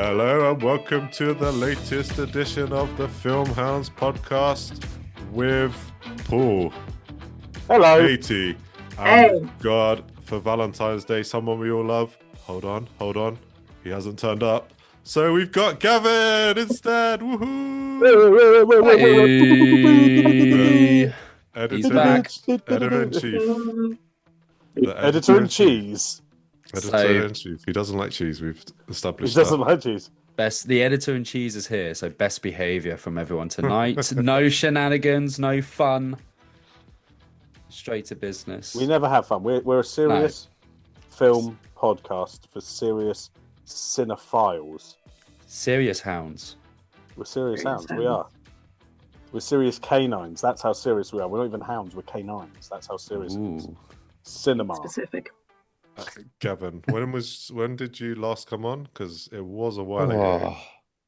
Hello and welcome to the latest edition of the FILMHOUNDS podcast with Paul. Hello. Katie. Hey. God, for Valentine's Day, someone we all love. Hold on. He hasn't turned up. So we've got Gavin instead. Woohoo! Hey. Editor, back. Editor-In-Chief. The Editor-in-Cheese. Editor-In-Chief. He doesn't like cheese. We've He established doesn't that. like cheese. The editor-in-chief is here, so best behaviour from everyone tonight. No shenanigans, no fun. Straight to business. We never have fun. We're a serious film podcast for serious cinephiles. Serious hounds. We're serious hounds. We are. We're serious canines. That's how serious we are. We're not even hounds. We're canines. That's how serious it is. Cinema. Specific. Gavin, when did you last come on? Because it was a while ago.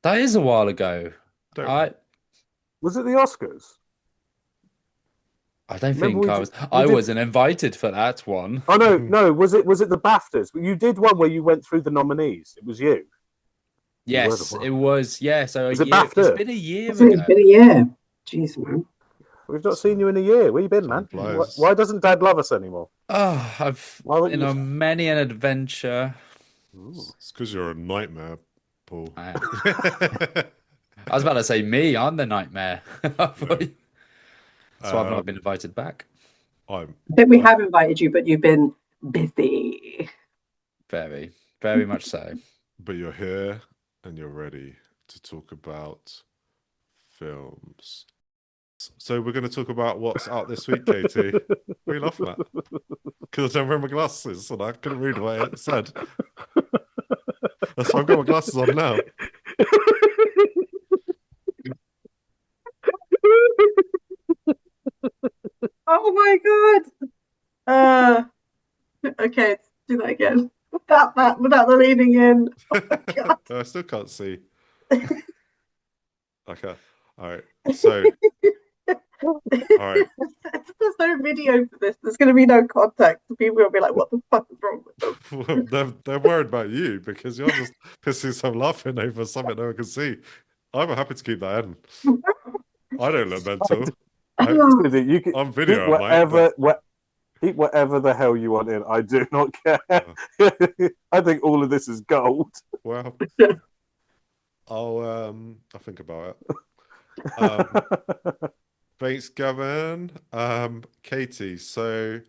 That is a while ago. Was it the Oscars? I don't Remember think I wasn't invited for that one. Oh no. Was it the BAFTAs? You did one where you went through the nominees. It was you. Yes, it was. Yeah, so Was a it year. BAFTA? It's been a year It's been ago. a year. Jeez, man. We've not seen you in a year. Where you been, man? Why doesn't Dad love us anymore? Oh, I've been on many an adventure. It's because you're a nightmare, Paul. I was about to say me. I'm the nightmare. So I've not been invited back. I think we have invited you, but you've been busy. Very, very much so. But you're here and you're ready to talk about films. So we're going to talk about what's out this week, Katie. What are you laughing at? Because I don't wear my glasses and I couldn't read what it said. That's why I've got my glasses on now. Oh my god. Okay, let's do that again. Without the leaning in. Oh my god. I still can't see. Okay. All right. So. All right. There's no video for this. There's going to be no context. People will be like, "What the fuck is wrong with them?" Well, they're worried about you because you're just pissing some laughing over something no one can see. I'm happy to keep that in. I don't look mental. I'm video. Keep whatever the hell you want in. I do not care. I think all of this is gold. Well, I'll think about it. Thanks, Gavin. Katie, so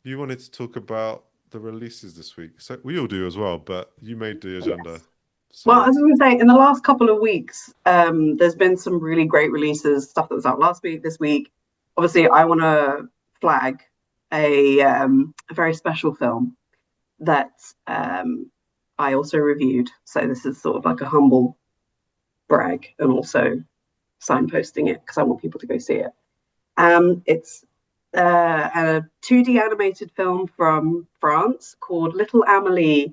you wanted to talk about the releases this week. So we all do as well, but you made the agenda. Yes. So... Well, as I was going to say, in the last couple of weeks, there's been some really great releases, stuff that was out last week, this week. Obviously, I want to flag a very special film that I also reviewed. So this is sort of like a humble brag and also signposting it because I want people to go see it. It's a 2D animated film from France called Little Amélie,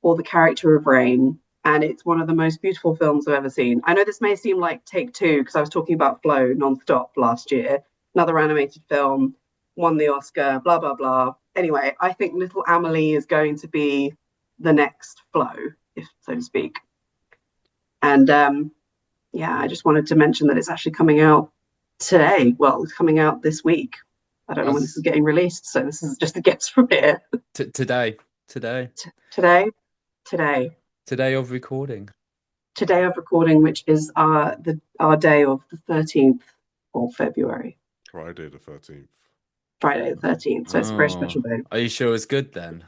or The Character of Rain, and it's one of the most beautiful films I've ever seen. I know this may seem like take two because I was talking about Flow non-stop last year, another animated film, won the Oscar, blah blah blah. Anyway, I think Little Amélie is going to be the next Flow, if so to speak. And I just wanted to mention that it's actually coming out today. Well, it's coming out this week. I don't know when this is getting released, so this is just a guess from here. Today of recording. Today of recording, which is our day of the 13th of February. Friday the 13th. Friday the 13th. So it's a very special day. Are you sure it's good then?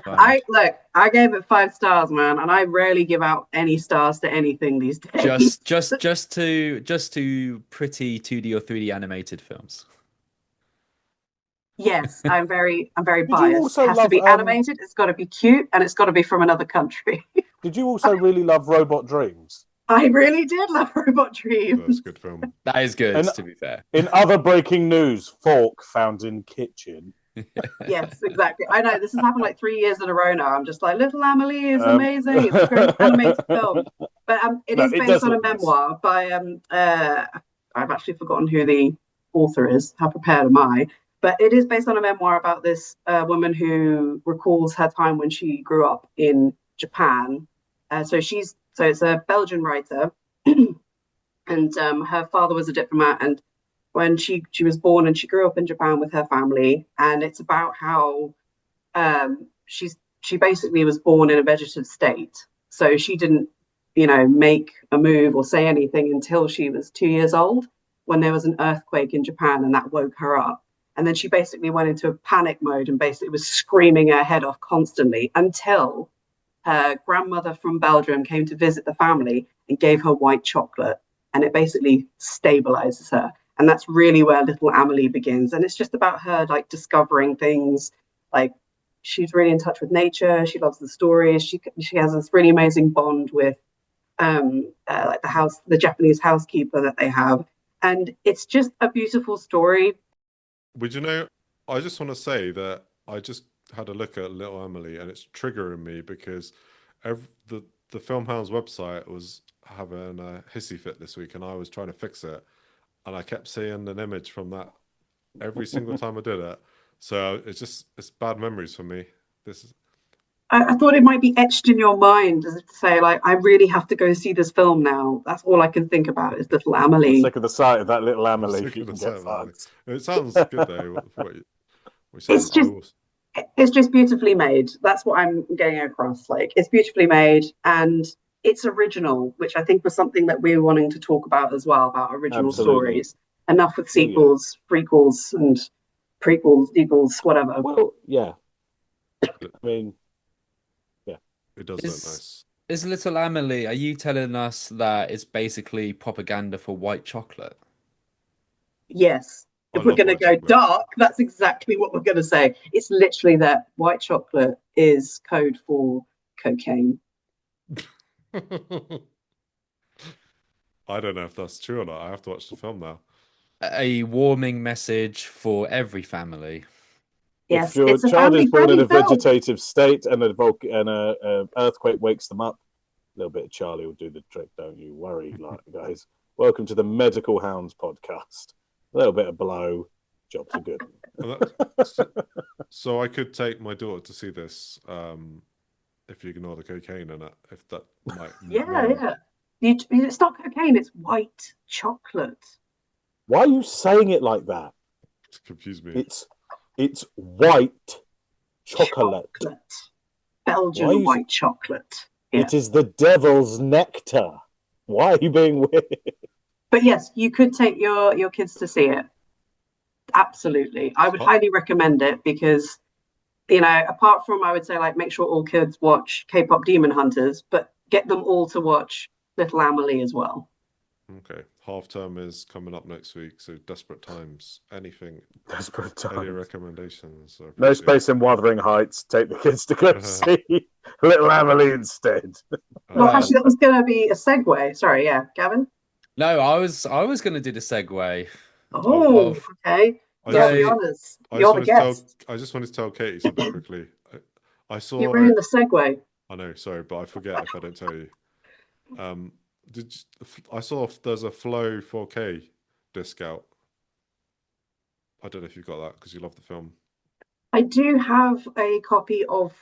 I gave it 5 stars, man, and I rarely give out any stars to anything these days. Just to pretty 2D or 3D animated films. Yes, I'm very biased. It has to be animated, it's got to be cute, and it's got to be from another country. Did you also really love Robot Dreams? I really did love Robot Dreams. That's a good film. That is good, to be fair. In other breaking news, fork found in kitchen. Yes, exactly. I know this has happened like 3 years in a row now. I'm just like, Little Amélie is amazing. It's a great animated film, but it is based on a memoir by I've actually forgotten who the author is. How prepared am I? But it is based on a memoir about this woman who recalls her time when she grew up in Japan So it's a Belgian writer, and her father was a diplomat. And when she was born, and she grew up in Japan with her family, and it's about how she basically was born in a vegetative state. So she didn't, make a move or say anything until she was 2 years old, when there was an earthquake in Japan, and that woke her up. And then she basically went into a panic mode and basically was screaming her head off constantly until her grandmother from Belgium came to visit the family and gave her white chocolate. And it basically stabilizes her. And that's really where Little Amélie begins. And it's just about her like discovering things. Like, she's really in touch with nature. She loves the stories. She has this really amazing bond with like the Japanese housekeeper that they have. And it's just a beautiful story. Would you know, I just want to say that I just had a look at Little Amélie, and it's triggering me because the FILMHOUNDS website was having a hissy fit this week, and I was trying to fix it, and I kept seeing an image from that every single time I did it. So it's bad memories for me. I thought it might be etched in your mind, as if to say, like, I really have to go see this film now. That's all I can think about is Little Amélie. I'm sick of the sight of that Little Amélie. Sick of the sight of Amélie. It sounds good though. It's just beautifully made. That's what I'm getting across. Like, it's beautifully made, and it's original, which I think was something that we were wanting to talk about as well, about original stories. Enough with sequels, prequels, and prequels, sequels, whatever. Well, yeah. I mean, yeah. It does look nice. Is Little Amélie, are you telling us that it's basically propaganda for white chocolate? Yes. If we're going to go dark, that's exactly what we're going to say. It's literally that white chocolate is code for cocaine. I don't know if that's true or not. I have to watch the film now. A warming message for every family. Yes, if your child is born in a vegetative state and a earthquake wakes them up, a little bit of Charlie will do the trick. Don't you worry, guys. Welcome to the Medical Hounds podcast. A little bit of blow, jobs are good. So I could take my daughter to see this if you ignore the cocaine in it. If that might. Yeah. It's not cocaine. It's white chocolate. Why are you saying it like that? To confuse me. It's white chocolate. Belgian white chocolate. Yeah. It is the devil's nectar. Why are you being weird? But yes, you could take your kids to see it. Absolutely. I would highly recommend it because, apart from, I would say, like, make sure all kids watch K-pop Demon Hunters, but get them all to watch Little Amélie as well. Okay. Half term is coming up next week, so desperate times. Anything? Desperate times. Any recommendations? No space in Wuthering Heights. Take the kids to go see Little Amélie instead. Well, actually, that was going to be a segue. Sorry, yeah, Gavin. No, I was going to do the segue. Oh, okay. You're the honors. You're the guest. I just wanted to tell Katie something quickly. I saw. You ruined the segue. I know. Sorry, but I forget if I don't tell you. I saw there's a Flow 4K disc out. I don't know if you've got that because you love the film. I do have a copy of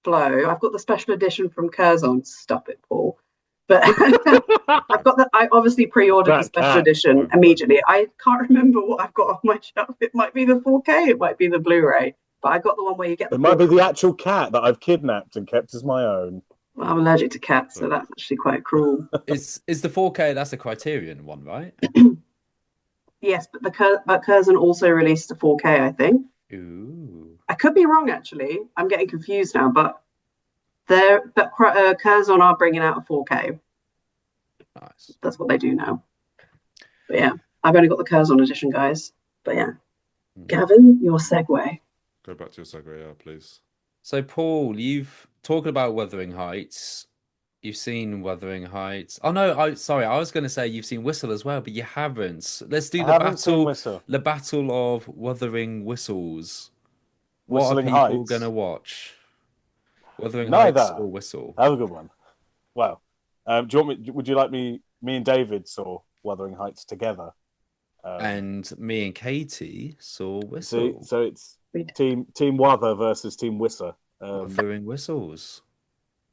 Flow. I've got the special edition from Curzon. Stop it, Paul. But I've got I obviously pre-ordered the special edition immediately. I can't remember what I've got on my shelf. It might be the 4K, it might be the Blu-ray, but I got the one where you get the. It might be the actual cat that I've kidnapped and kept as my own. Well, I'm allergic to cats, so that's actually quite cruel. Is the 4K? That's a Criterion one, right? Yes, but Curzon also released a 4K, I think. Ooh. I could be wrong, actually. I'm getting confused now, but Curzon are bringing out a 4K. Nice. That's what they do now. But yeah, I've only got the Curzon edition, guys. But yeah, Gavin, your segue. Go back to your segue, yeah, please. So, Paul, you've talked about Wuthering Heights. You've seen Wuthering Heights. Oh no, I was going to say you've seen Whistle as well, but you haven't. Let's do the battle of Wuthering Whistles. What are people going to watch? Wuthering Heights or Whistle? That was a good one. Well, would you like me and David saw Wuthering Heights together? And me and Katie saw Whistle. So it's Team Wuther versus Team Whistle. Wuthering Whistles.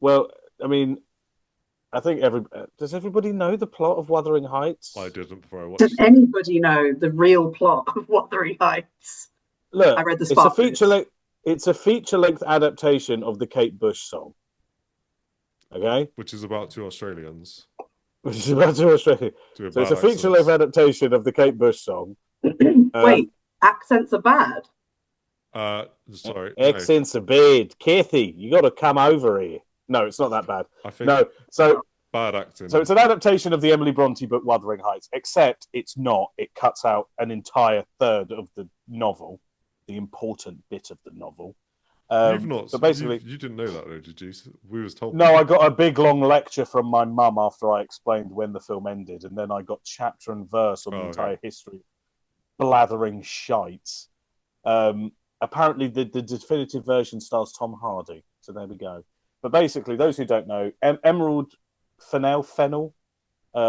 Well, I mean, I think does everybody know the plot of Wuthering Heights? I didn't before I watched Does it. anybody know the real plot of Wuthering Heights? Look, I read the it's a Spark feature bits. length. It's a feature-length adaptation of the Kate Bush song. Okay, Which is about two Australians. which is about to Australia. Doing So it's bad a feature-length accents. adaptation of the Kate Bush song. Wait, accents are bad. Sorry. Accents are bad. Kathy, you got to come over here. No, it's not that bad. I think No, so bad acting. So it's an adaptation of the Emily Bronte book Wuthering Heights, except it's not. It cuts out an entire third of the novel, the important bit of the novel. You've not. But basically, you didn't know that, though, did you? We was told. no, I got a big long lecture from my mum after I explained when the film ended, and then I got chapter and verse on the entire history. Blathering shites. Apparently, the definitive version stars Tom Hardy, so there we go. But basically, those who don't know, Emerald Fennell,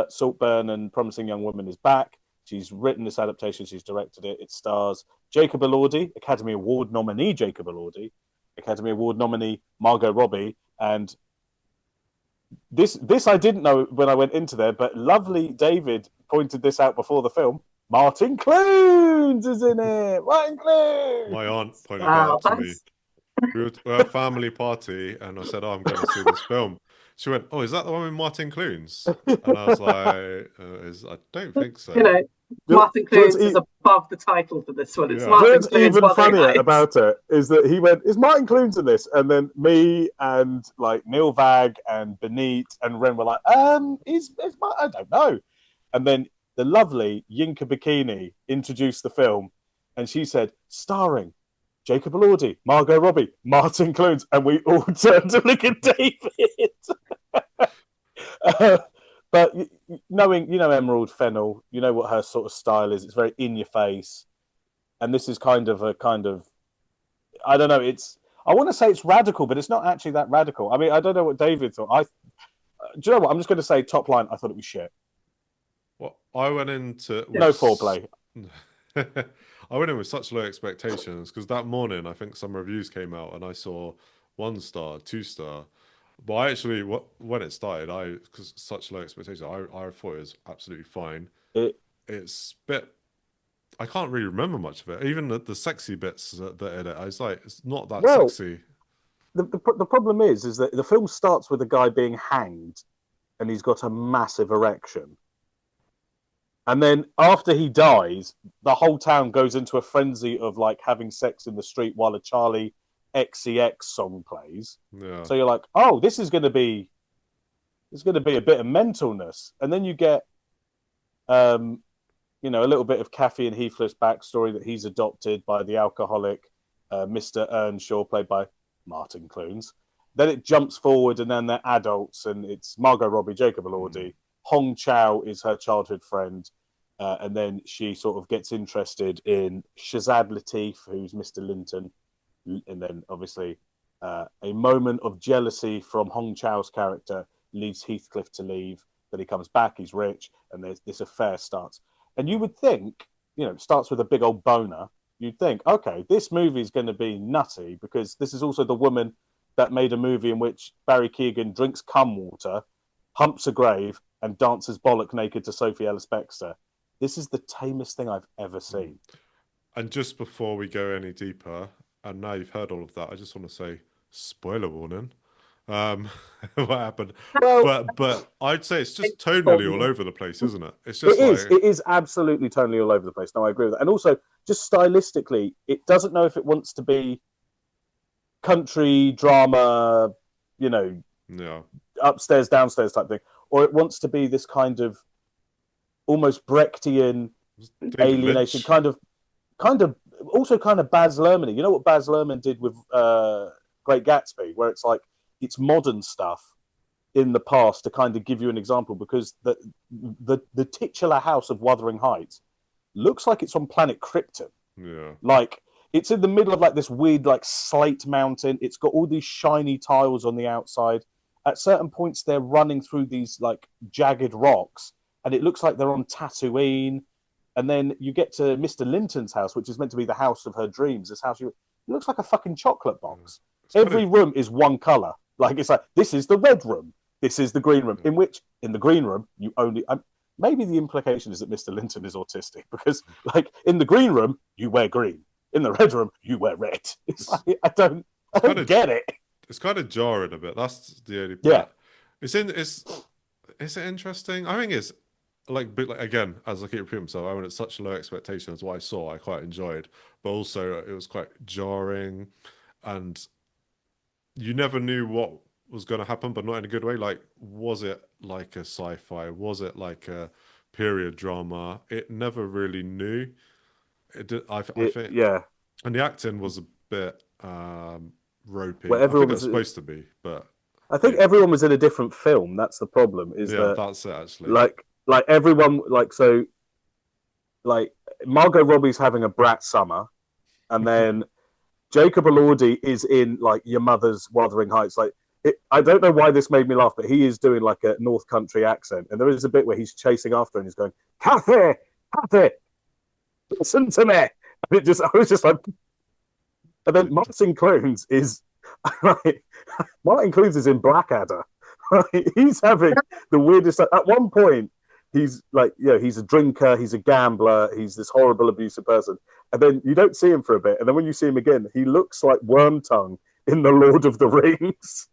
Saltburn and Promising Young Woman is back. She's written this adaptation. She's directed it. It stars Jacob Elordi, Academy Award nominee Jacob Elordi, Academy Award nominee Margot Robbie, and this I didn't know when I went into there, but lovely David pointed this out before the film. Martin Clunes is in it. Martin Clunes. My aunt pointed that out to me. We were at a family party, and I said, "Oh, I'm going to see this film." She went, "Oh, is that the one with Martin Clunes?" And I was like, "I don't think so." You know, Martin Clunes is above the title for this one. It's Martin What's Clunes. even funnier about it is that he went, "Is Martin Clunes in this?" And then me and like Neil Vag and Benit and Ren were like, is I don't know." And then the lovely Yinka Bikini introduced the film, and she said, "Starring Jacob Elordi, Margot Robbie, Martin Clunes," and we all turned to look at David. But knowing, Emerald Fennell, you know what her sort of style is. It's very in your face, and this is kind of I don't know. I want to say it's radical, but it's not actually that radical. I mean, I don't know what David thought. Do you know what? I'm just going to say top line. I thought it was shit. Well, I went into no foreplay. I went in with such low expectations because that morning I think some reviews came out and I saw 1 star, 2 star. But I actually, when it started, because such low expectations, I thought it was absolutely fine. It's a bit. I can't really remember much of it. Even the sexy bits that in it, I was like, it's not that sexy. The problem is that the film starts with a guy being hanged, and he's got a massive erection. And then after he dies, the whole town goes into a frenzy of like having sex in the street while a Charlie XCX song plays. Yeah. So you're like, oh, this is going to be a bit of mentalness. And then you get, a little bit of Kathy and Heathcliff's backstory that he's adopted by the alcoholic Mr. Earnshaw, played by Martin Clunes. Then it jumps forward, and then they're adults, and it's Margot Robbie, Jacob Elordi. Hong Chow is her childhood friend, and then she sort of gets interested in Shazad Latif, who's Mr. Linton, and then obviously a moment of jealousy from Hong Chow's character leads Heathcliff to leave. Then he comes back, he's rich, and this affair starts. And you would think, it starts with a big old boner. You'd think, okay, this movie is going to be nutty because this is also the woman that made a movie in which Barry Keoghan drinks cum water, humps a grave, and dances bollock naked to Sophie Ellis-Bextor. This is the tamest thing I've ever seen. And just before we go any deeper, and now you've heard all of that, I just want to say, spoiler warning. What happened? Well, but I'd say it's just tonally all over the place, isn't it? It's just it is absolutely tonally all over the place. No, I agree with that. And also, just stylistically, it doesn't know if it wants to be country drama, upstairs, downstairs type thing, or it wants to be this kind of almost Brechtian alienation, kind of also kind of Baz Luhrmann. You know what Baz Luhrmann did with Great Gatsby, where it's like it's modern stuff in the past to kind of give you an example, because the titular house of Wuthering Heights looks like it's on planet Krypton. Yeah, like it's in the middle of like this weird like slate mountain. It's got all these shiny tiles on the outside. At certain points, they're running through these like jagged rocks, and it looks like they're on Tatooine. And then you get to Mr. Linton's house, which is meant to be the house of her dreams. This house, it looks like a fucking chocolate box. Every room is one color. Like it's like, this is the red room. This is the green room, in the green room, you only... maybe the implication is that Mr. Linton is autistic, because, like, in the green room, you wear green. In the red room, you wear red. It's like, I don't get it. It's kind of jarring a bit. That's the only bit. Yeah. Is it interesting? I think it's like again, as I keep repeating myself, I mean, it's such low expectations. What I saw, I quite enjoyed, but also it was quite jarring, and you never knew what was going to happen, but not in a good way. Like, was it like a sci-fi? Was it like a period drama? It never really knew. It did. I think. Yeah. And the acting was a bit ropey. Well, I think it was supposed to be, but I think everyone was in a different film. That's the problem. That's it actually. Like everyone, like Margot Robbie's having a brat summer, and then Jacob Elordi is in like Your Mother's Wuthering Heights. Like, I don't know why this made me laugh, but he is doing like a North Country accent, and there is a bit where he's chasing after her and he's going, Kathy, listen to me. And I was just like, and then Martin Clunes is in Blackadder. He's having the weirdest. At one point, he's like, he's a drinker, he's a gambler, he's this horrible, abusive person, and then you don't see him for a bit, and then when you see him again, he looks like Wormtongue in The Lord of the Rings.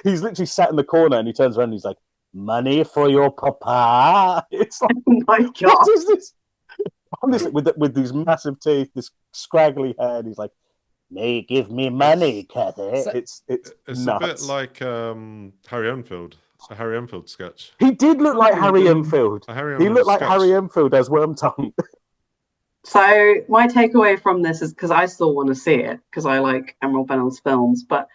He's literally sat in the corner, and he turns around and he's like, "Money for your papa." It's like, oh my God, what is this? Honestly, with these massive teeth, this scraggly hair, and he's like, "May give me money, Kathy." It's nuts. A bit like Harry Enfield, a Harry Enfield sketch. He did look like Harry Enfield. He looked like Harry Enfield as Wormtongue. So my takeaway from this is, because I still want to see it, because I like Emerald Fennell's films, but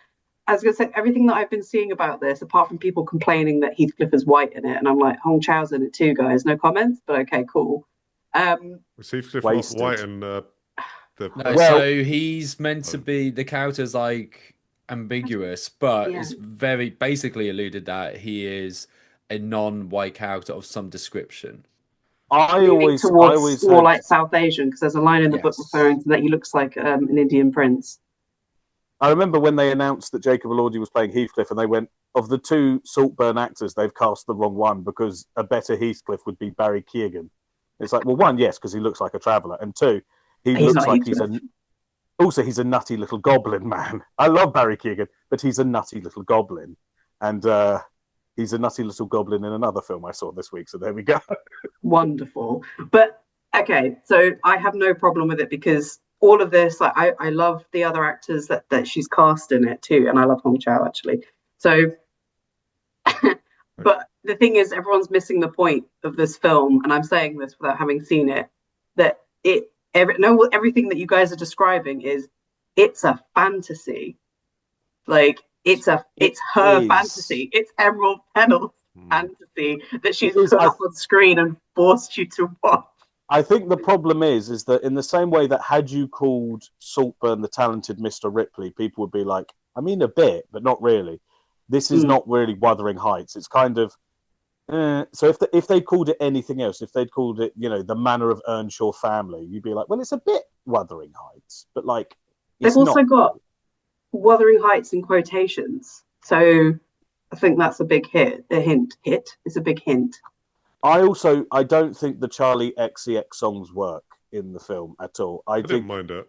I was going to say, everything that I've been seeing about this, apart from people complaining that Heathcliff is white in it, and I'm like, Hong Chau's in it too, guys. No comments, but okay, cool. Was Heathcliff not white in so he's meant to be, the character's like ambiguous, but it's very basically alluded that he is a non-white character of some description. I always more like South Asian, because there's a line in the book referring to that he looks like an Indian prince. I remember when they announced that Jacob Elordi was playing Heathcliff, and they went, of the two Saltburn actors, they've cast the wrong one, because a better Heathcliff would be Barry Keoghan. It's like, well, one, yes, because he looks like a traveller, and two, he's a nutty little goblin man. I love Barry Keoghan, but he's a nutty little goblin, and he's a nutty little goblin in another film I saw this week. So there we go. Wonderful. But okay, so I have no problem with it, because all of this, like, I love the other actors that she's cast in it too, and I love Hong Chau actually. So, but the thing is, everyone's missing the point of this film, and I'm saying this without having seen it, that everything that you guys are describing it's a fantasy. Like, it's her fantasy. It's Emerald Fennell's fantasy that she's put up on screen and forced you to watch. I think the problem is that in the same way that had you called Saltburn the Talented Mr. Ripley, people would be like, I mean, a bit, but not really. This is not really Wuthering Heights. It's kind of so if they called it anything else, if they'd called it, The Manor of Earnshaw Family, you'd be like, well, it's a bit Wuthering Heights, but like they've also got Wuthering Heights in quotations, so I think that's a big hit. It's a big hint. I don't think the Charlie XCX songs work in the film at all. I didn't mind it.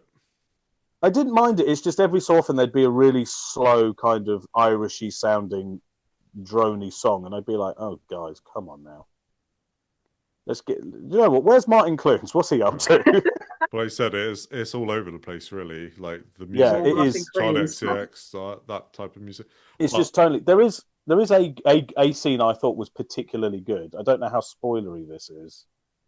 I didn't mind it. It's just every so often there'd be a really slow, kind of Irishy sounding, drony song, and I'd be like, "Oh, guys, come on now, let's get." You know what? Where's Martin Clunes? What's he up to? Well, I said it's all over the place, really. Like the music, yeah, it is. Charlie XCX, that type of music. It's just totally. There is a scene I thought was particularly good. I don't know how spoilery this is.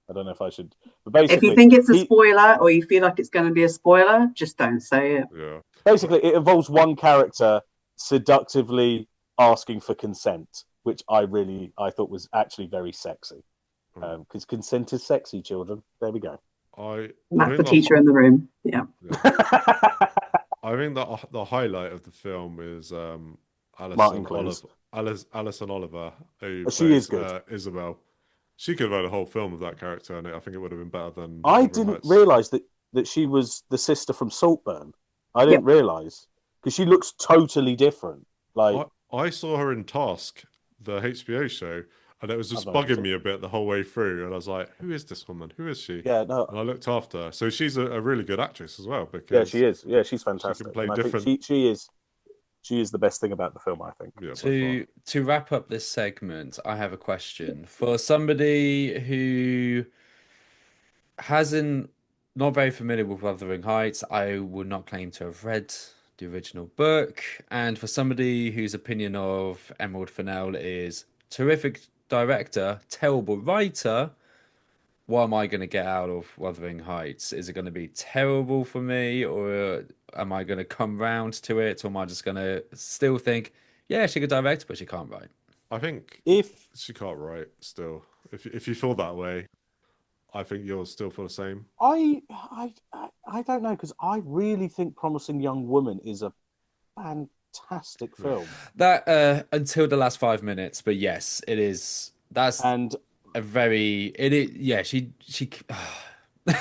I don't know if I should. But basically, if you think it's a spoiler, or you feel like it's going to be a spoiler, just don't say it. Yeah. Basically, it involves one character seductively asking for consent, which I thought was actually very sexy. Because consent is sexy, children. There we go. That's the teacher in the room. Yeah. I think that the highlight of the film is Alison Oliver, who she is good. Isabel. She could have had a whole film of that character, and I think it would have been better than. I didn't realise that she was the sister from Saltburn. I didn't realise, because she looks totally different. Like I saw her in Task the HBO show, and it was just I've not bugging seen me a bit the whole way through. And I was like, "Who is this woman? Who is she?" Yeah, no, And I looked after her. So she's a really good actress as well, yeah, because she is. Yeah, she's she can fantastic. play And I think different. she is the best thing about the film, I think. Yeah, by To wrap up this segment, I have a question for somebody who hasn't not very familiar with Wuthering Heights. I would not claim to have read the original book, and for somebody whose opinion of Emerald Fennell is terrific director, terrible writer, what am I going to get out of Wuthering Heights? Is it going to be terrible for me, or am I going to come round to it, or am I just going to still think, yeah, she could direct, but she can't write? I think If she can't write still. If you feel that way, I think you'll still feel the same. I don't know, because I really think Promising Young Woman is a fantastic film. That until the last 5 minutes, but yes, it is. That's And a very it is. Yeah, she.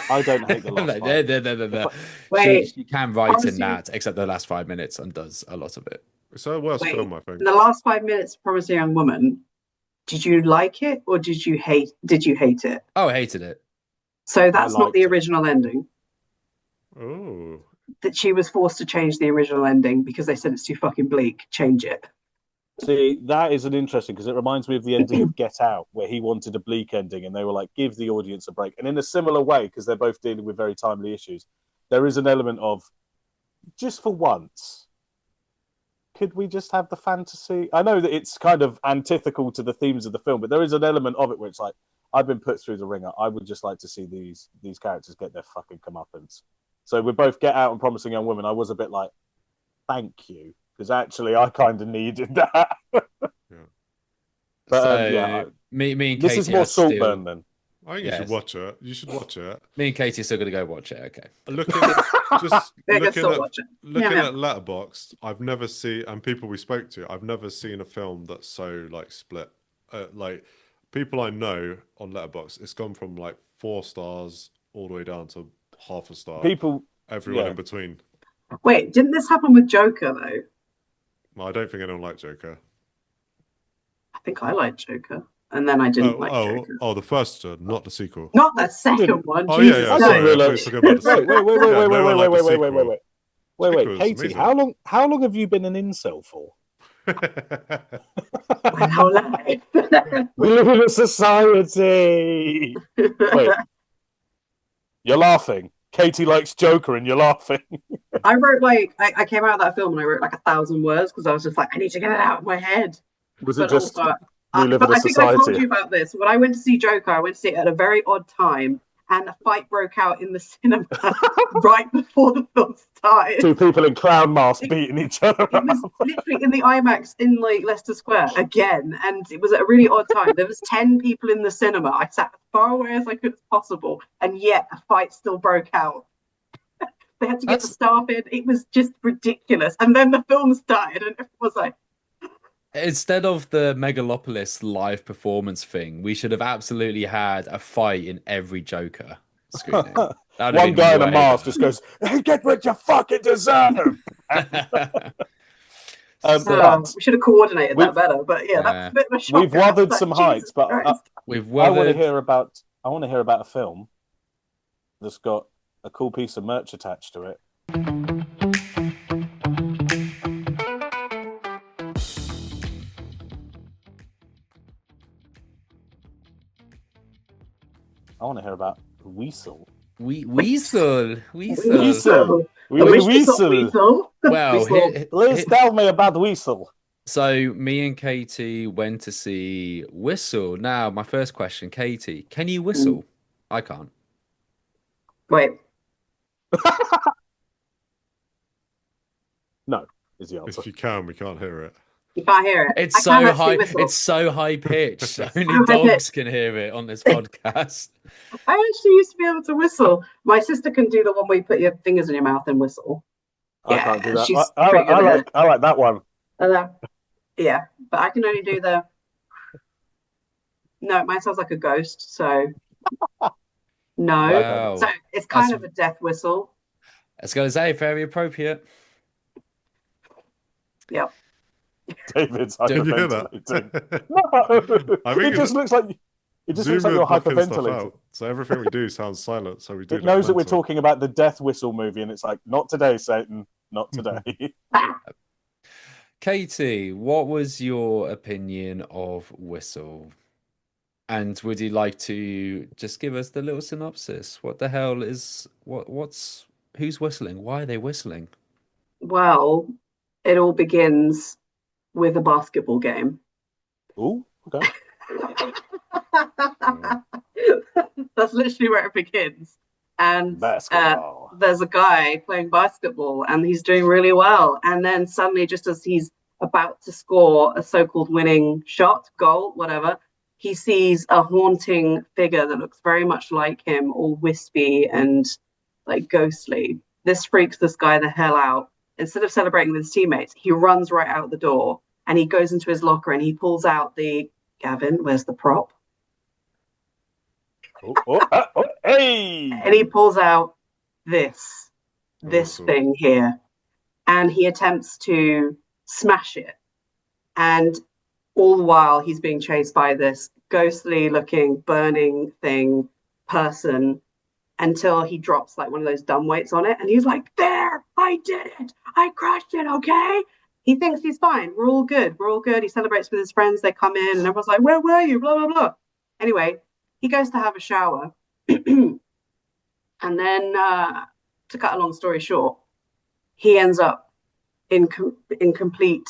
I don't hate the last 5 minutes. Wait, She can write in Promising- that, except the last 5 minutes, and does a lot of it. It's her worst Wait, film, I think. in the last 5 minutes, of Promising Young Woman, did you like it or did you hate it? Oh, I hated it. So that's not liked the it. original ending. Oh, That she was forced to change the original ending because they said it's too fucking bleak. Change it. See, that is an interesting, because it reminds me of the ending of Get Out, where he wanted a bleak ending, and they were like, give the audience a break. And in a similar way, because they're both dealing with very timely issues, there is an element of, just for once, could we just have the fantasy? I know that it's kind of antithetical to the themes of the film, but there is an element of it where it's like, I've been put through the ringer. I would just like to see these characters get their fucking comeuppance. So with both Get Out and Promising Young Woman, I was a bit like, thank you, because actually I kind of needed that. But So yeah, me and this Katie is more are Saltburn still. then. I think you Yes. should watch it. You should watch it. Me and Katie are still gonna go watch it. Okay. Looking just They can looking still at watch it. looking Yeah. at Letterboxd, I've never seen, and people we spoke to, I've never seen a film that's so like split. Like people I know on Letterboxd, it's gone from like 4 stars all the way down to half a star. People, Everyone yeah. in between. Wait, didn't this happen with Joker though? Well, I don't think anyone liked Joker. I think I liked Joker, and then I didn't like Joker. The first one, not the sequel. Not the second one. Oh Jesus yeah, I no. didn't sorry, I thought you were realise. talking about the Wait, sequel. wait, Yeah, no one liked the sequel. wait, Sequel was Katie, amazing. how long have you been an incel for? My whole life. We live in a society. Wait, you're laughing. Katie likes Joker, and you're laughing. I wrote I came out of that film and I wrote like 1,000 words because I was just like, I need to get it out of my head. Was it But just also, we live in a I think I told society? you about this. When I went to see Joker, I went to see it at a very odd time, and a fight broke out in the cinema right before the film started. 2 people in clown masks beating each other It was up. literally in the IMAX in like Leicester Square again, and it was at a really odd time. There was 10 people in the cinema. I sat as far away as I could as possible, and yet a fight still broke out. They had to get the staff in. It was just ridiculous. And then the film started, and everyone was like, Instead of the Megalopolis live performance thing, we should have absolutely had a fight in every Joker screening. One guy in a mask just goes, "Hey, get what you fucking deserve." we should have coordinated that better. But yeah, that's a bit of a shock. We've wuthered some heights, but I want to hear about a film that's got a cool piece of merch attached to it. I want to hear about Whistle. Weasel. Weasel. Well, please tell me about Whistle. So me and Katie went to see Whistle. Now, my first question, Katie, can you whistle? I can't. Wait. No, is the answer. If you can, we can't hear it. You can't hear it. It's so high. It's so high pitched. Only dogs can hear it on this podcast. I actually used to be able to whistle. My sister can do the one where you put your fingers in your mouth and whistle. I can't do that. I like that one. Yeah, but I can only do the. No, mine sounds like a ghost. So no. Wow. So it's kind of a death whistle. I was going to say very appropriate. Yep. David's Can you hear that? hyperventilating. No, I think it just looks like Zoom you're are blocking stuff hyperventilating. out, so everything we do sounds silent. So we do. It knows that we're talking about the Death Whistle movie, and it's like, not today, Satan, not today. Katie, what was your opinion of Whistle? And would you like to just give us the little synopsis? What the hell is who's whistling? Why are they whistling? Well, it all begins with a basketball game. Oh, okay. That's literally where it begins. And basketball. There's a guy playing basketball and he's doing really well. And then suddenly, just as he's about to score a so-called winning shot, goal, whatever, he sees a haunting figure that looks very much like him, all wispy and like ghostly. This freaks this guy the hell out. Instead of celebrating with his teammates, he runs right out the door and he goes into his locker and he pulls out Gavin, where's the prop? Hey! And he pulls out this thing here. And he attempts to smash it. And all the while he's being chased by this ghostly looking burning person until he drops like one of those dumb weights on it. And he's like, there, I did it. I crushed it, okay? He thinks he's fine. We're all good. He celebrates with his friends. They come in and everyone's like, where were you? Blah, blah, blah. Anyway, he goes to have a shower. And then, to cut a long story short, he ends up in complete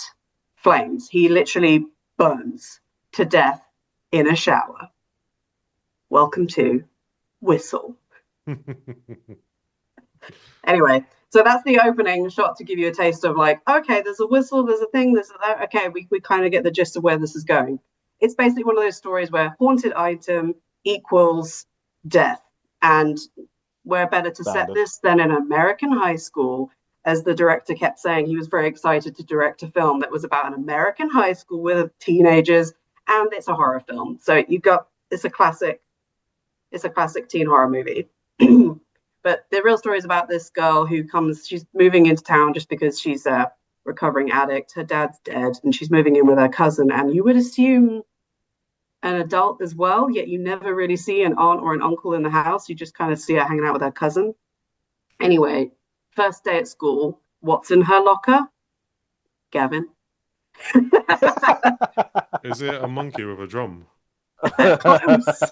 flames. He literally burns to death in a shower. Welcome to Whistle. Anyway, so that's the opening shot to give you a taste of like, okay, there's a whistle, there's a thing, there's a, okay, we kind of get the gist of where this is going. It's basically one of those stories where haunted item equals death. And where better to set this than an American high school, as the director kept saying. He was very excited to direct a film that was about an American high school with teenagers, and it's a horror film. So it's a classic teen horror movie. But the real story is about this girl she's moving into town just because she's a recovering addict. Her dad's dead, and she's moving in with her cousin. And you would assume an adult as well, yet you never really see an aunt or an uncle in the house. You just kind of see her hanging out with her cousin. Anyway, first day at school, what's in her locker? Gavin. Is it a monkey with a drum? Close.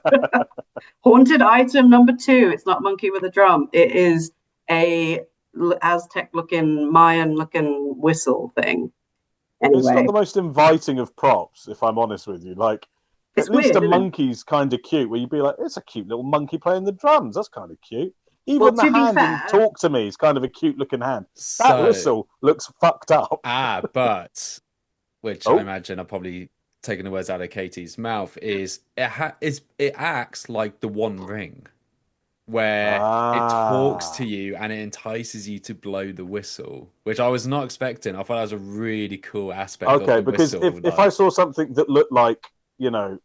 Haunted item number 2. It's not monkey with a drum. It is a Aztec-looking, Mayan-looking whistle thing. Anyway. It's not the most inviting of props, if I'm honest with you. Like, it's at least weird, a monkey's kind of cute, where you'd be like, it's a cute little monkey playing the drums. That's kind of cute. Even the hand in Talk to Me is kind of a cute looking hand. That whistle looks fucked up. But which I imagine I've probably taken the words out of Katie's mouth, is it acts like the One Ring, where it talks to you and it entices you to blow the whistle, which I was not expecting. I thought that was a really cool aspect of the because whistle. If I saw something that looked like, looked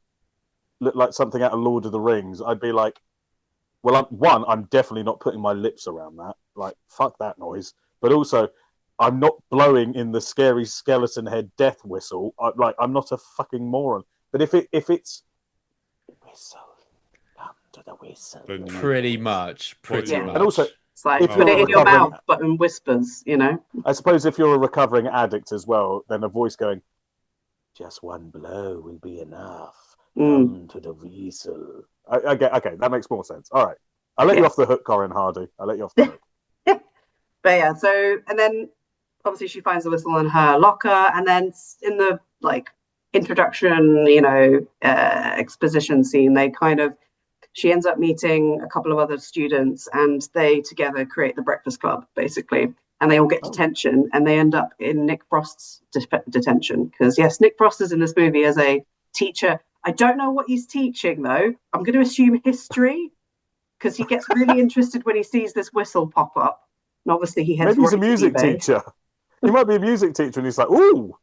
like something out of Lord of the Rings, I'd be like, well, I'm definitely not putting my lips around that. Like, fuck that noise. But also, I'm not blowing in the scary skeleton head death whistle. I'm not a fucking moron. But if it's whistle, come to the whistle. Pretty much. And also, it's like put it in your mouth, but in whispers. I suppose if you're a recovering addict as well, then a voice going, "Just one blow will be enough. Come to the whistle." Okay, that makes more sense. All right. I'll let you off the hook, Corin Hardy. I'll let you off the hook. But yeah, and then obviously she finds the whistle in her locker, and then in the introduction, exposition scene, she ends up meeting a couple of other students, and they together create the Breakfast Club, basically. And they all get detention, and they end up in Nick Frost's detention. Because yes, Nick Frost is in this movie as a teacher. I don't know what he's teaching, though. I'm going to assume history, because he gets really interested when he sees this whistle pop up. And obviously he heads. Maybe he's a music teacher. He might be a music teacher, and he's like, ooh.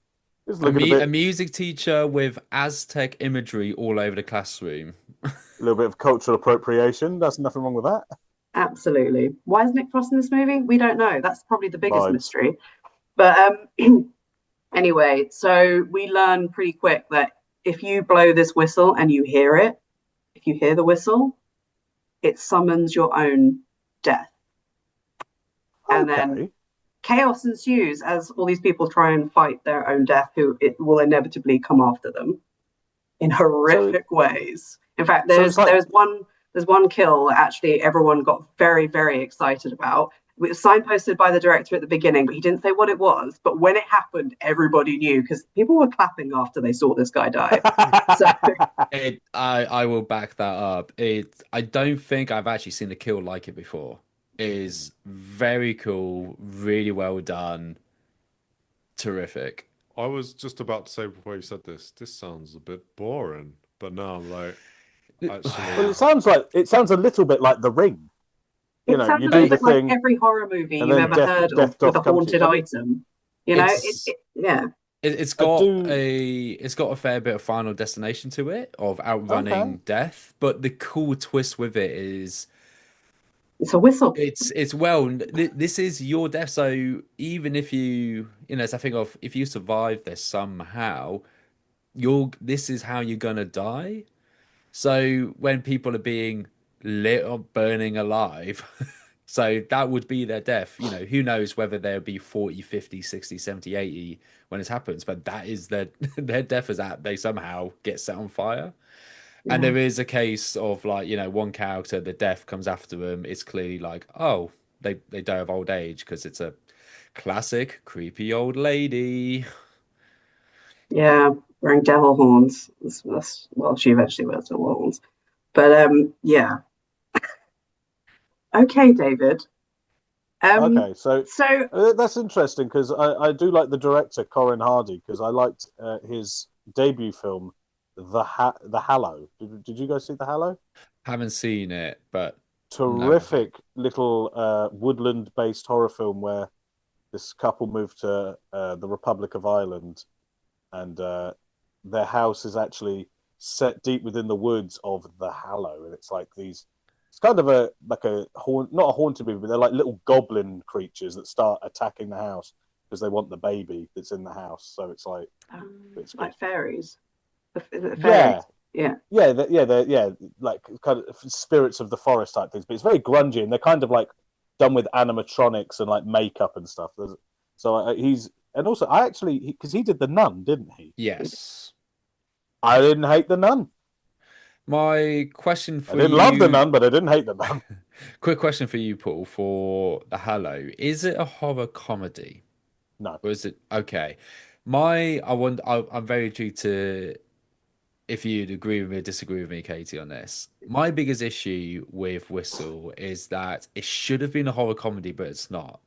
A music teacher with Aztec imagery all over the classroom. A little bit of cultural appropriation. There's nothing wrong with that. Absolutely. Why is Nick Frost in this movie? We don't know. That's probably the biggest mystery. But Anyway, so we learn pretty quick that if you blow this whistle and you hear it, if you hear the whistle, it summons your own death. And then chaos ensues as all these people try and fight their own death, who it will inevitably come after them in horrific ways. In fact, there's one kill that actually everyone got very, very excited about. It was signposted by the director at the beginning, but he didn't say what it was. But when it happened, everybody knew because people were clapping after they saw this guy die. I will back that up. I don't think I've actually seen a kill like it before. It is very cool, really well done, terrific. I was just about to say before you said this sounds a bit boring, but now I'm like, actually, well, it sounds a little bit like The Ring. You know, you do the thing, like every horror movie you've ever heard of with a haunted item. You know, it's got a fair bit of Final Destination to it of outrunning death, but the cool twist with it is it's a whistle. This is your death. So even if you as I think of, if you survive this somehow, this is how you're gonna die. So when people are being lit or burning alive, so that would be their death. You know, who knows whether they'll be 40, 50, 60, 70, 80 when it happens, but that is their death, is that they somehow get set on fire. Yeah. And there is a case of, like, you know, one character, the death comes after them. It's clearly like, oh, they die of old age because it's a classic creepy old Yeah, wearing devil horns. Well, she eventually wears devil horns. But yeah. Okay, David. Okay, so that's interesting because I do like the director Corin Hardy, because I liked his debut film, The Hallow. Did you guys see The Hallow? Haven't seen it, but terrific little woodland-based horror film where this couple moved to the Republic of Ireland, and their house is actually set deep within the woods of the Hallow, and it's like these. It's kind of not a haunted movie, but they're like little goblin creatures that start attacking the house because they want the baby that's in the house. So it's like like fairies. Fairies. Yeah, like kind of spirits of the forest type things. But it's very grungy, and they're kind of like done with animatronics and like makeup and stuff. So I actually, because he did The Nun, didn't he? Yes. I didn't hate The Nun. My question for you... I didn't love The Nun, but I didn't hate The Nun. Quick question for you, Paul, for The Hallow. Is it a horror comedy? No. Or is it... Okay. I'm very intrigued to... if you'd agree with me or disagree with me, Katie, on this. My biggest issue with Whistle is that it should have been a horror comedy, but it's not.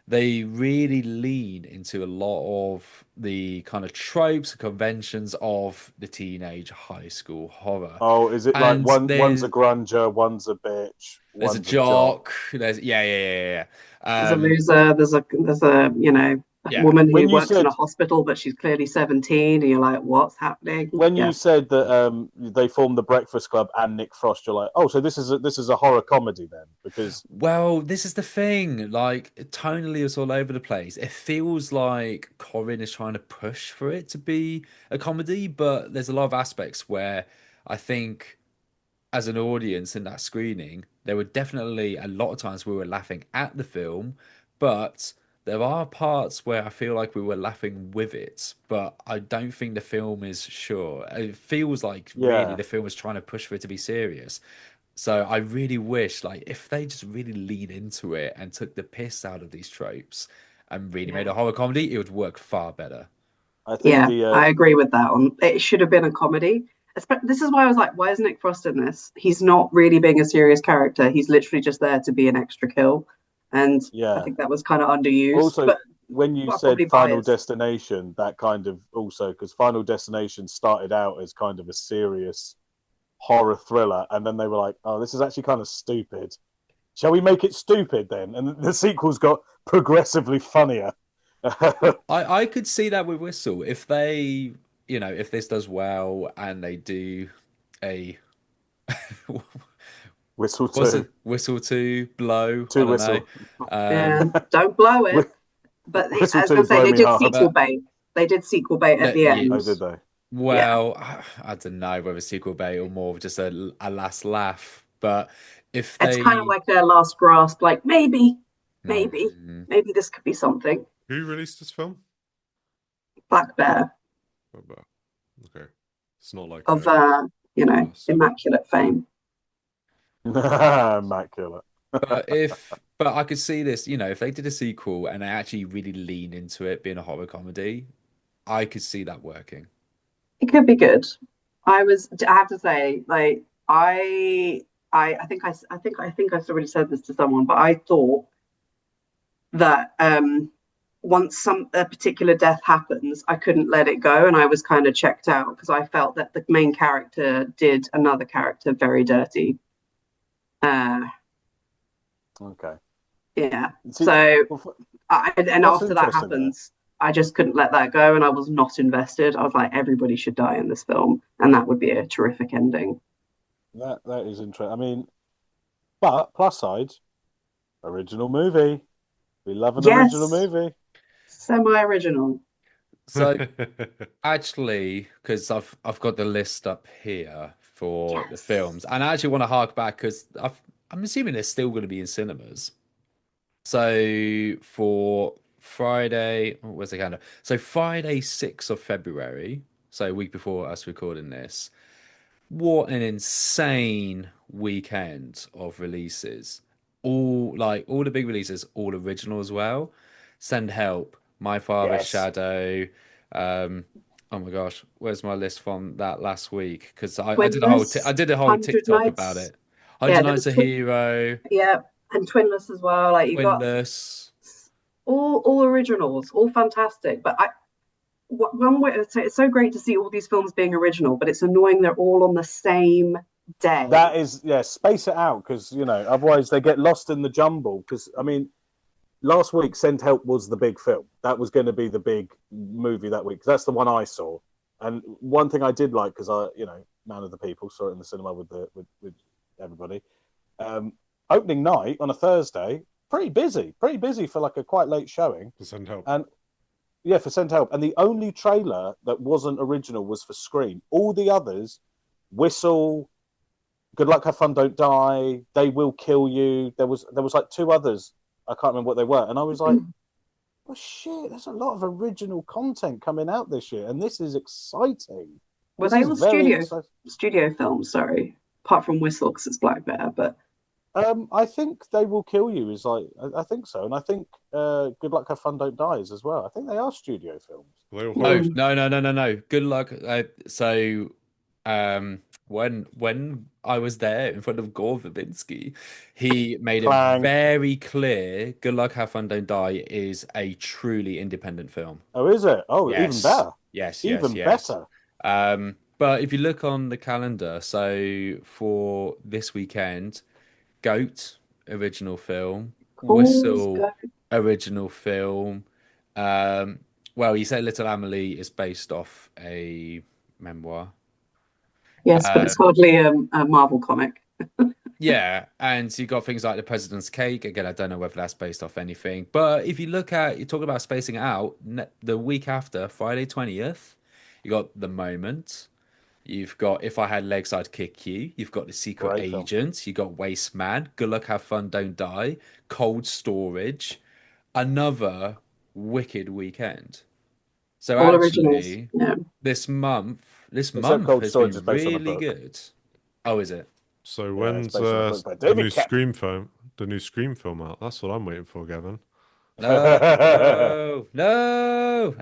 They really lean into a lot of the kind of tropes and conventions of the teenage high school horror. Oh, is it like one's a grunger, one's a bitch, there's a jock, there's there's a loser, there's a woman who works in a hospital, but she's clearly 17, and you're like, what's happening? When you said that they formed the Breakfast Club and Nick Frost, you're like, oh, so this is a horror comedy then? Because this is the thing. Like, tonally, it's all over the place. It feels like Corin is trying to push for it to be a comedy, but there's a lot of aspects where I think, as an audience in that screening, there were definitely a lot of times we were laughing at the film, but there are parts where I feel like we were laughing with it, but I don't think the film is sure. It feels like really the film was trying to push for it to be serious. So I really wish, like, if they just really lean into it and took the piss out of these tropes and really made a horror comedy, it would work far better. I think I agree with that one. It should have been a comedy. This is why I was like, why is Nick Frost in this? He's not really being a serious character. He's literally just there to be an extra kill. And I think that was kind of underused. Also, when you said Final Destination, that kind of also, because Final Destination started out as kind of a serious horror thriller, and then they were like, oh, this is actually kind of stupid. Shall we make it stupid then? And the sequels got progressively funnier. I could see that with Whistle. If they, if this does well and they do a... Whistle 2. Whistle 2, blow. 2 Whistle. Don't blow it. But as I say, they did sequel bait. They did sequel bait at the end. Oh, did they? Well, I don't know whether sequel bait or more of just a last laugh. But if It's kind of they, like their last grasp, like maybe Mm. this could be something. Who released this film? Black Bear Okay, it's not like of massive. immaculate fame. Immaculate. but I could see this, if they did a sequel and they actually really lean into it being a horror comedy, I could see that working. It could be good. I have to say, like, I think I've already said this to someone, but I thought that once a particular death happens, I couldn't let it go, and I was kind of checked out because I felt that the main character did another character very dirty. Okay. Yeah. See, so, after that happens, I just couldn't let that go, and I was not invested. I was like, everybody should die in this film, and that would be a terrific ending. That is interesting. I mean, but plus side, original movie. We love an original movie. Semi-original. So actually, because I've got the list up here for the films, and I actually want to hark back because I'm assuming they're still going to be in cinemas. So for Friday, where's the calendar? So Friday, 6th of February, so a week before us recording this. What an insane weekend of releases. All the big releases, all original as well. Send Help, My Father's Shadow. Oh my gosh, where's my list from that last week? Because I did a whole TikTok about it. 100 Nights a Hero. Yeah, and Twinless as well. Like Twinless. You got all originals, all fantastic. But one way to say it's so great to see all these films being original, but it's annoying they're all on the same day. That is, space it out because otherwise they get lost in the jumble. Because I mean, last week Send Help was the big film. That was going to be the big movie that week because that's the one I saw. And one thing I did like because I, man of the people, saw it in the cinema with everybody. Opening night on a Thursday, pretty busy for like a quite late showing. For Send Help. And for Send Help. And the only trailer that wasn't original was for Scream. All the others, Whistle, Good Luck, Have Fun, Don't Die, They Will Kill You. There was like two others. I can't remember what they were. And I was like, oh shit, there's a lot of original content coming out this year. And this is exciting. Well, they were studio films, sorry. Apart from Whistle, because it's Black Bear, but I think They Will Kill You is like, I think so, and I think Good Luck, Have Fun, Don't Die is as well. I think they are studio films. No. Good Luck. When I was there in front of Gore Verbinski, he made it very clear Good Luck, Have Fun, Don't Die is a truly independent film. Oh, is it? Oh, yes. Even better. Yes, even better. But if you look on the calendar, so for this weekend, Goat, original film. Whistle, original film. Well, you say Little Amélie is based off a memoir. Yes, but it's hardly a Marvel comic. Yeah, and you got things like The President's Cake. Again, I don't know whether that's based off anything. But if you talk about spacing it out, the week after, Friday 20th, you got The Moment. You've got If I Had Legs, I'd Kick You. You've got The Secret Agent. You've got Waste Man. Good Luck, Have Fun, Don't Die. Cold Storage. Another wicked weekend. So all actually, this month has been really good. Oh, is it? So when's the new Scream film? The new Scream film out? That's what I'm waiting for, Gavin. No.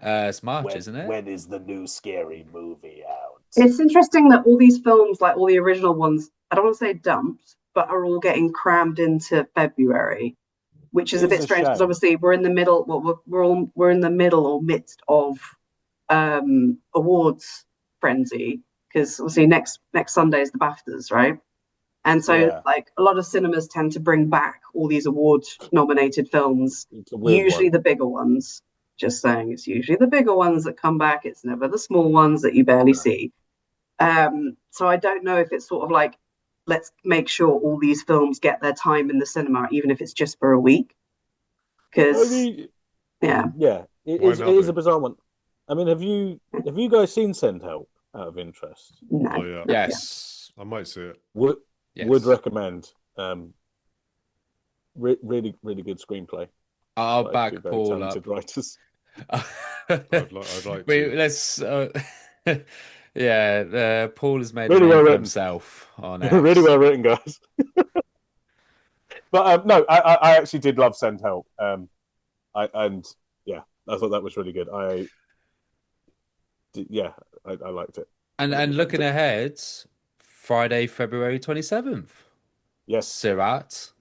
It's March, isn't it? When is the new scary movie out? It's interesting that all these films, like all the original ones, I don't want to say dumped, but are all getting crammed into February, which is a bit strange because obviously we're in the middle. Well, we're in the middle or midst of awards frenzy because obviously next Sunday is the BAFTAs, right? And so like a lot of cinemas tend to bring back all these award nominated films, usually the bigger ones. Just saying, it's usually the bigger ones that come back. It's never the small ones that you barely see. So I don't know if it's sort of like, let's make sure all these films get their time in the cinema, even if it's just for a week. Because, it is a bizarre one. I mean, have you guys seen Send Help out of interest? No. Oh yeah. Yes. I might see it. Would Yes. recommend. Really good screenplay. I'll By back two very Paul talented up. writers. I'd like to. Let's. Yeah, Paul has made Really a name well for written. himself on Really X. well written, guys. But no, I actually did love Send Help. I thought that was really good. I liked it. And looking ahead, Friday, February 27th. Yes. Sirat.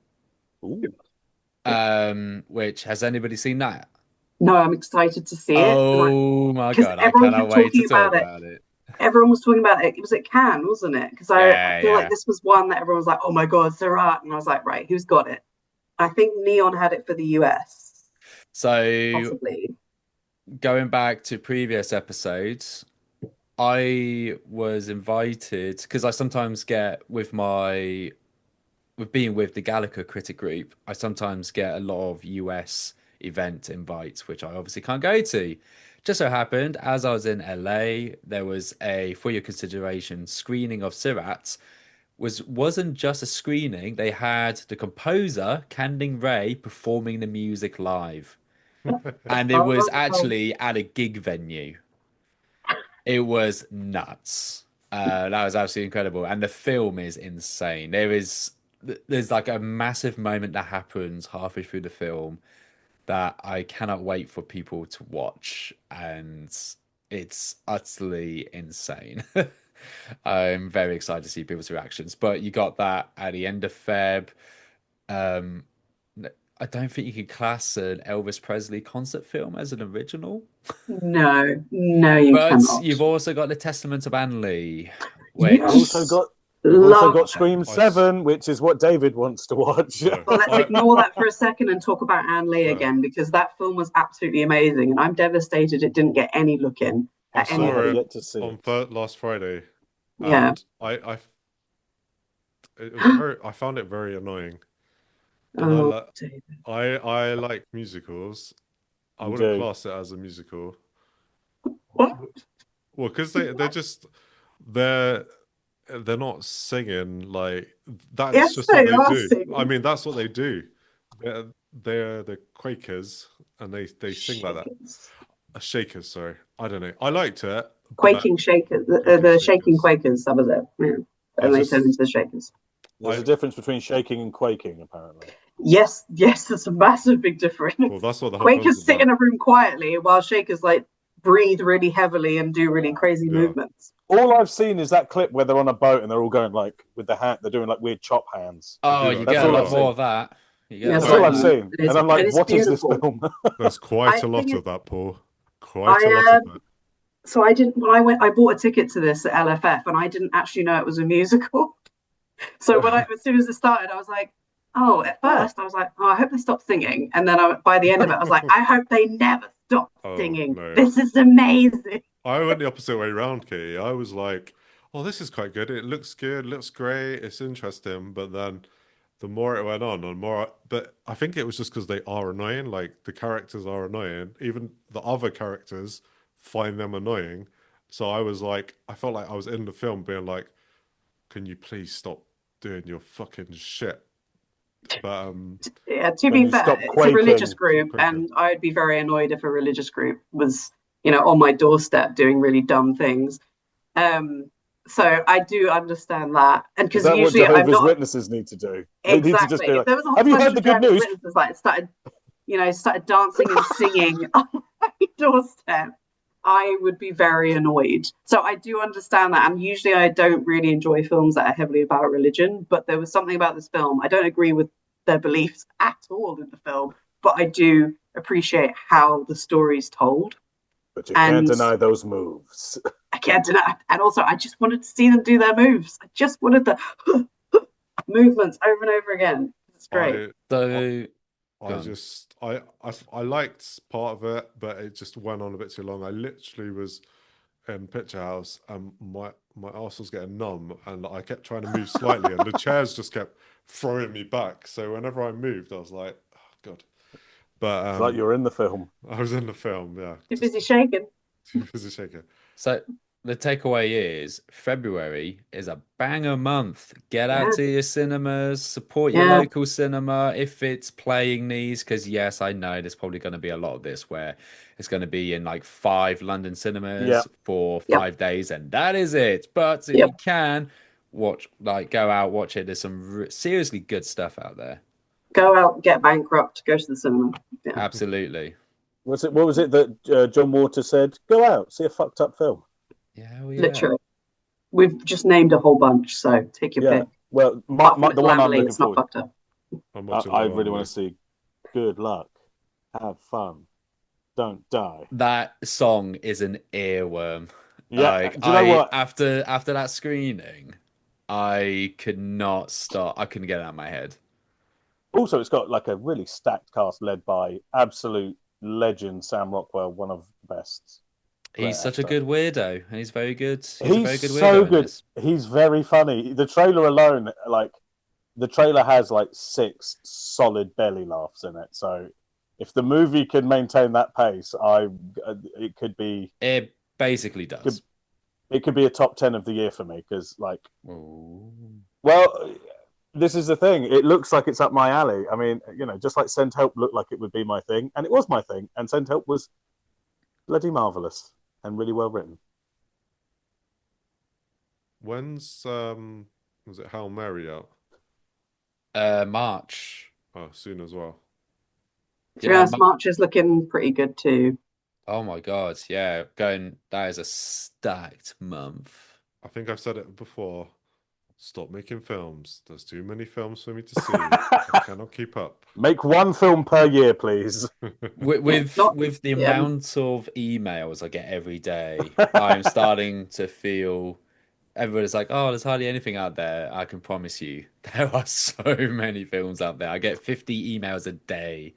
Ooh. Which has anybody seen that? No, I'm excited to see it. Oh my Because god, I everyone cannot kept wait to talking talk about it. about it. Everyone was talking about it. It was at Cannes, wasn't it? Because I Yeah, feel yeah. like this was one that everyone was like, "Oh my god, Sirat," and I was like, "Right, who's got it?" I think Neon had it for the US, So possibly. going back to previous episodes, I was invited because I sometimes get with being with the Gallica critic group, I sometimes get a lot of US event invites, which I obviously can't go to. Just so happened, as I was in LA, there was a for your consideration screening of Sirat. Wasn't just a screening, they had the composer, Canning Ray, performing the music live. And it was Oh, actually at a gig venue. It was nuts. That was absolutely incredible, and the film is insane. There's like a massive moment that happens halfway through the film that I cannot wait for people to watch, and it's utterly insane. I'm very excited to see people's reactions. But you got that at the end of Feb. Um, I don't think you could class an Elvis Presley concert film as an original. no, you But cannot. you've also got the Testament of Anne Lee, which Yes. We've also got Love. Scream 7, which is what David wants to watch. No, Well, let's ignore that for a second and talk about Anne Lee Yeah. again, because that film was absolutely amazing, and I'm devastated it didn't get any look in I at any saw point. it yet to see on it. last Friday, Yeah. and I found it very annoying. And Oh, David. I like musicals. I You wouldn't do. class it as a musical. What? Well, because they're not singing like that's Yes, just what they they are do. singing. I mean, that's what they do. They're the Quakers, and they sing like that. Shakers. Shakers, sorry. I don't know. I liked it, but Quaking Shakers, Quaking the Shaking Shakers. Quakers, that was it. Yeah. I And they just turned into the Shakers. There's I a difference between shaking and quaking, apparently. Yes, there's a massive big difference. well, that's what the whole film's Quakers sit in about. a room quietly while Shakers like breathe really heavily and do really crazy Yeah. movements. All I've seen is that clip where they're on a boat and they're all going like with the hand, they're doing like weird chop hands. oh, do you that. get That's a all lot I've more seen. of that. You get Yeah, a That's lot all I've more. seen. It is, And I'm like, and it's what is this beautiful. film? There's quite I a lot think of it's, that, Paul. Quite a lot I of that. so I didn't when I bought a ticket to this at LFF and I didn't actually know it was a musical. So as soon as it started, I was like, oh, at first I was like, oh, I hope they stop singing. And then by the end of it, I was like, I hope they never stop Oh singing. no. This is amazing. I went the opposite way around, Katie. I was like, oh, this is quite good. It looks good, looks great, it's interesting. But then the more it went on, and more, but I think it was just because they are annoying. Like the characters are annoying. Even the other characters find them annoying. So I was like, I felt like I was in the film being like, can you please stop doing your fucking shit? But Yeah, to Can be you fair, stop it's a religious quaking? group, Quaking. and I'd be very annoyed if a religious group was, on my doorstep doing really dumb things. So I do understand that, and Is because that what usually I'm Jehovah's not Witnesses need to do? They need to just exactly. be If like, there was a whole have you bunch heard of the good Jehovah's news? Witnesses like started dancing and singing on my doorstep, I would be very annoyed. So I do understand that, and usually I don't really enjoy films that are heavily about religion, but there was something about this film. I don't agree with their beliefs at all in the film, but I do appreciate how the story's told. But you And can't deny those moves. I can't deny, and also I just wanted to see them do their moves. I just wanted the movements over and over again. It's great. So, I liked part of it, but it just went on a bit too long. I literally was in Picture House and my arse was getting numb, and I kept trying to move slightly, and the chairs just kept throwing me back. So whenever I moved, I was like, oh, God. But It's like you're in the film. I was in the film, yeah. Too busy shaking. Two is a shaker. So the takeaway is February is a banger month. Get out to your cinemas, support your local cinema if it's playing these. Because yes, I know there's probably going to be a lot of this where it's going to be in like 5 London cinemas for 5 days, and that is it. But if you can go out, watch it. There's some seriously good stuff out there. Go out, get bankrupt, go to the cinema. Yeah. Absolutely. What was it that John Waters said? Go out, see a fucked up film. Yeah, literally. We've just named a whole bunch, so take your pick. Well, the one I'm looking for. I really want to see Good Luck, Have Fun, Don't Die. That song is an earworm. Yeah, like, do you know what? After that screening, I could not stop. I couldn't get it out of my head. Also, it's got like a really stacked cast led by absolute legend Sam Rockwell, one of the best. He's such a good weirdo, and he's very good. He's a very good weirdo. So good. He's very funny. The trailer alone, the trailer has 6 solid belly laughs in it. So, if the movie can maintain that pace, it could be. It basically does. It could be a top 10 of the year for me because, well, this is the thing. It looks like it's up my alley. I mean, just like Send Help looked like it would be my thing, and it was my thing. And Send Help was bloody marvelous and really well written. When's was it Hail Mary out? March. Oh, soon as well. March is looking pretty good too. Oh my god, yeah. That is a stacked month. I think I've said it before. Stop making films. There's too many films for me to see. I cannot keep up. Make 1 film per year, please. With the amount of emails I get every day, I'm starting to feel everybody's like, oh, there's hardly anything out there. I can promise you, there are so many films out there. I get 50 emails a day.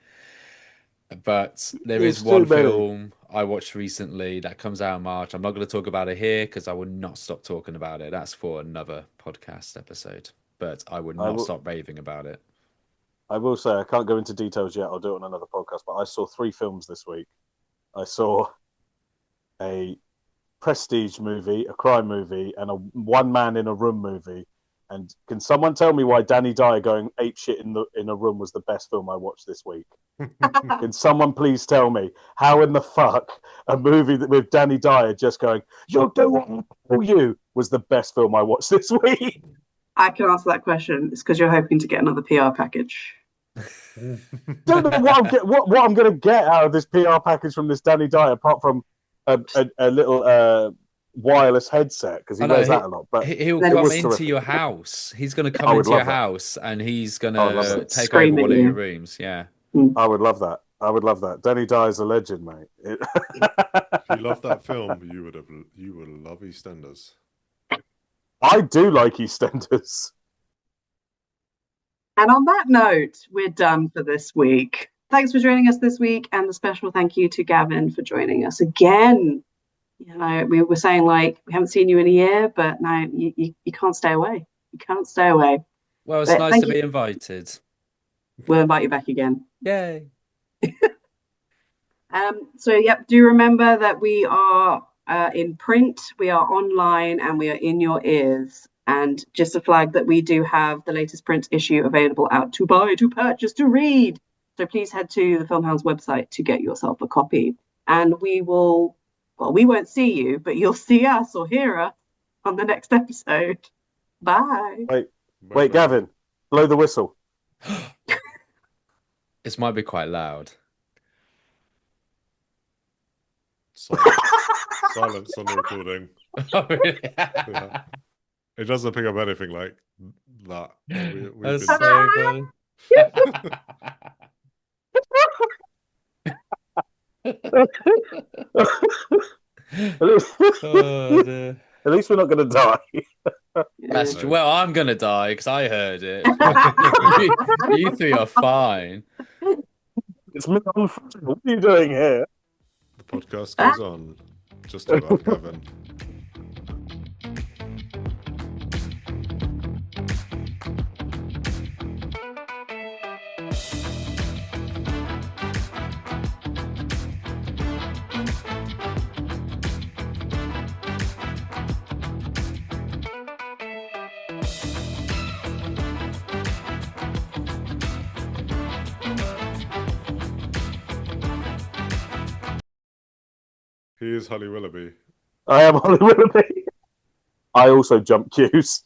But there is one film I watched recently that comes out in March. I'm not going to talk about it here because I will not stop talking about it. That's for another podcast episode. But I would not stop raving about it. I will say, I can't go into details yet. I'll do it on another podcast. But I saw 3 films this week. I saw a prestige movie, a crime movie, and a one man in a room movie. And can someone tell me why Danny Dyer going apeshit in a room was the best film I watched this week? Can someone please tell me how in the fuck a movie with Danny Dyer just going, "You'll do what I tell you," was the best film I watched this week? I can answer that question. It's because you're hoping to get another PR package. Don't know what I'm going to get out of this PR package from this Danny Dyer, apart from a little wireless headset, because he wears that a lot. But he'll come into your house. He's going to come into your house and he's going to take over one of your rooms. Yeah. I would love that. Danny Dyer's a legend, mate. If you love that film, you would love EastEnders. I do like EastEnders. And on that note, we're done for this week. Thanks for joining us this week, and a special thank you to Gavin for joining us again. We were saying we haven't seen you in a year, but now you can't stay away. You can't stay away. Well, it's nice to be invited. We'll invite you back again. Yay. Do remember that we are in print, we are online, and we are in your ears. And just a flag that we do have the latest print issue available out to buy, to purchase, to read. So please head to the FILMHOUNDS website to get yourself a copy. And we won't see you, but you'll see us or hear us on the next episode. Bye. Wait, Gavin, blow the whistle. This might be quite loud. Silence on the recording. Oh, really? Yeah. It doesn't pick up anything like that. That's so funny. At least we're not going to die. That's true. Well, I'm going to die because I heard it. You 3 are fine. It's me on fire. What are you doing here? The podcast goes on just about Kevin. He is Holly Willoughby. I am Holly Willoughby. I also jump queues.